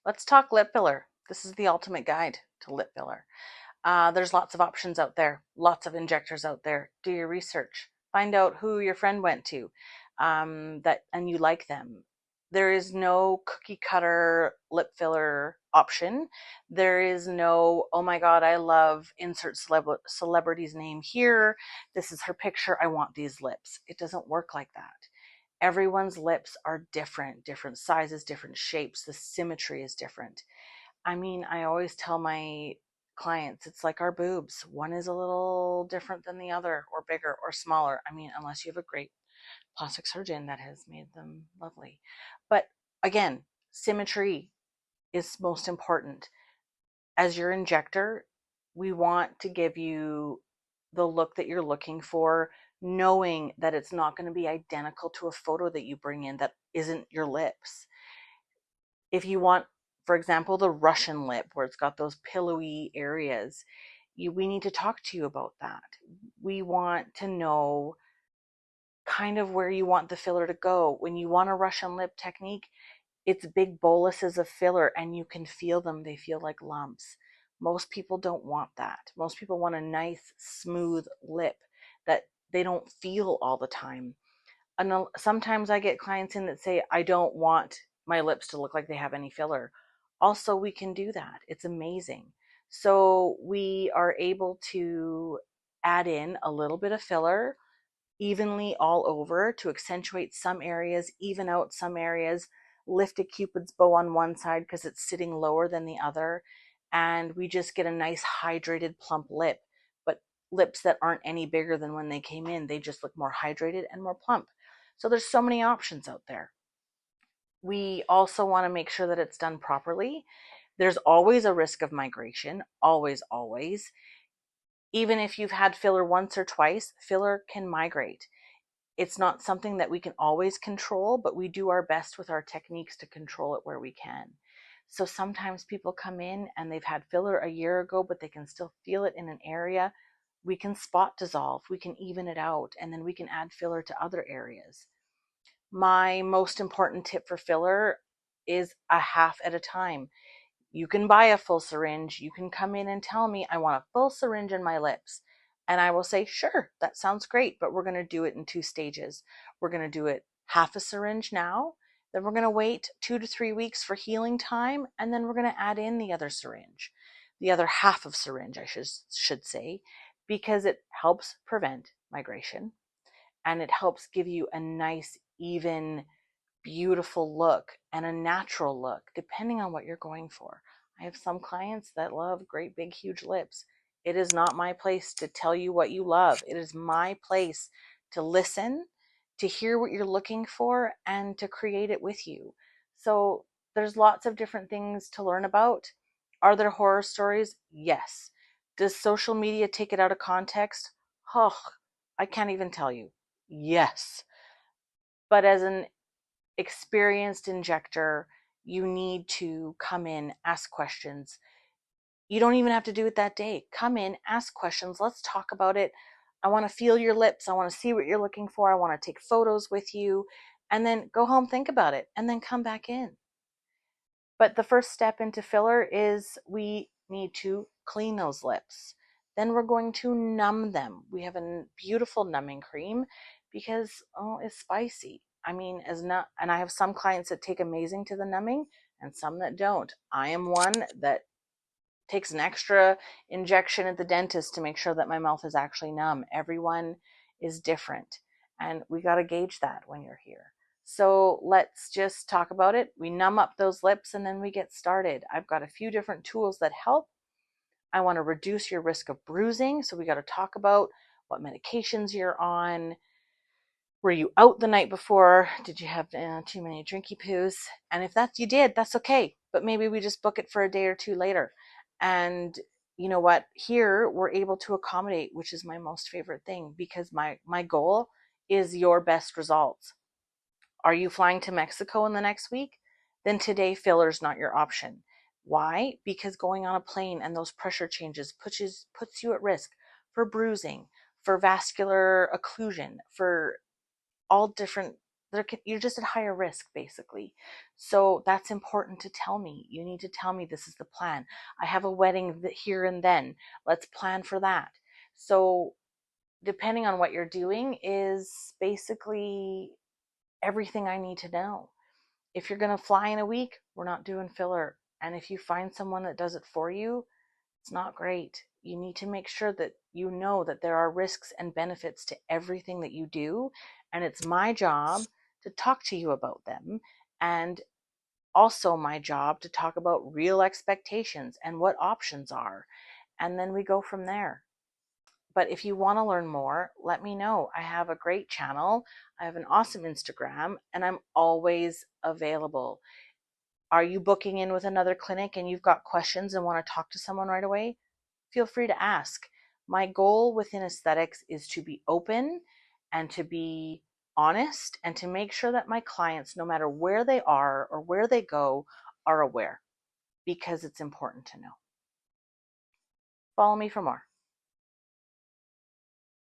Let's talk lip filler. This is the ultimate guide to lip filler. There's lots of options out there, lots of injectors out there. Do your research. Find out who your friend went to, and you like them. There is no cookie cutter lip filler option. There is no, oh my God, I love insert celebrity's name here. This is her picture. I want these lips. It doesn't work like that. Everyone's lips are different, different sizes, different shapes. The symmetry is different. I mean, I always tell my clients it's like our boobs. One is a little different than the other, or bigger or smaller. I mean, unless you have a great plastic surgeon that has made them lovely. But again, symmetry is most important. As your injector, we want to give you the look that you're looking for, knowing that it's not going to be identical to a photo that you bring in that isn't your lips. If you want, for example, the Russian lip where it's got those pillowy areas, we need to talk to you about that. We want to know kind of where you want the filler to go. When you want a Russian lip technique, it's big boluses of filler and you can feel them. They feel like lumps. Most people don't want that. Most people want a nice, smooth lip that they don't feel all the time. And sometimes I get clients in that say, I don't want my lips to look like they have any filler. Also, we can do that. It's amazing. So we are able to add in a little bit of filler evenly all over to accentuate some areas, even out some areas, lift a cupid's bow on one side because it's sitting lower than the other. And we just get a nice hydrated plump lip, but lips that aren't any bigger than when they came in. They just look more hydrated and more plump. So there's so many options out there. We also want to make sure that it's done properly. There's always a risk of migration, always, always. Even if you've had filler once or twice, filler can migrate. It's not something that we can always control, but we do our best with our techniques to control it where we can. So sometimes people come in and they've had filler a year ago, but they can still feel it in an area. We can spot dissolve, we can even it out, and then we can add filler to other areas. My most important tip for filler is a half at a time. You can buy a full syringe. You can come in and tell me, I want a full syringe in my lips. And I will say, sure, that sounds great, but we're going to do it in 2 stages. We're going to do it half a syringe now, then we're going to wait 2 to 3 weeks for healing time, and then we're going to add in the other syringe, the other half of syringe, I should say, because it helps prevent migration and it helps give you a nice, even, beautiful look and a natural look, depending on what you're going for. I have some clients that love great, big, huge lips. It is not my place to tell you what you love. It is my place to listen, to hear what you're looking for, and to create it with you. So there's lots of different things to learn about. Are there horror stories? Yes. Does social media take it out of context? Oh, I can't even tell you. Yes. But as an experienced injector, you need to come in, ask questions. You don't even have to do it that day. Come in, ask questions. Let's talk about it. I want to feel your lips. I want to see what you're looking for. I want to take photos with you. And then go home, think about it, and then come back in. But the first step into filler is we need to clean those lips. Then we're going to numb them. We have a beautiful numbing cream because it's spicy. I mean, as not, and I have some clients that take amazing to the numbing and some that don't. I am one that takes an extra injection at the dentist to make sure that my mouth is actually numb. Everyone is different, and we got to gauge that when you're here. So let's just talk about it. We numb up those lips and then we get started. I've got a few different tools that help. I want to reduce your risk of bruising, so we got to talk about what medications you're on. Were you out the night before? Did you have too many drinky poos? And if you did, that's okay. But maybe we just book it for a day or two later. And you know what? Here we're able to accommodate, which is my most favorite thing, because my goal is your best results. Are you flying to Mexico in the next week? Then today filler's not your option. Why? Because going on a plane and those pressure changes puts you at risk for bruising, for vascular occlusion, for all different you're just at higher risk, basically. So that's important to tell me. You need to tell me this is the plan. I have a wedding here and then. Let's plan for that. So depending on what you're doing is basically everything I need to know. If you're going to fly in a week, we're not doing filler. And if you find someone that does it for you, it's not great. You need to make sure that you know that there are risks and benefits to everything that you do. And it's my job to talk to you about them. And also my job to talk about real expectations and what options are. And then we go from there. But if you want to learn more, let me know. I have a great channel. I have an awesome Instagram, and I'm always available. Are you booking in with another clinic and you've got questions and want to talk to someone right away? Feel free to ask. My goal within aesthetics is to be open and to be honest and to make sure that my clients, no matter where they are or where they go, are aware, because it's important to know. Follow me for more.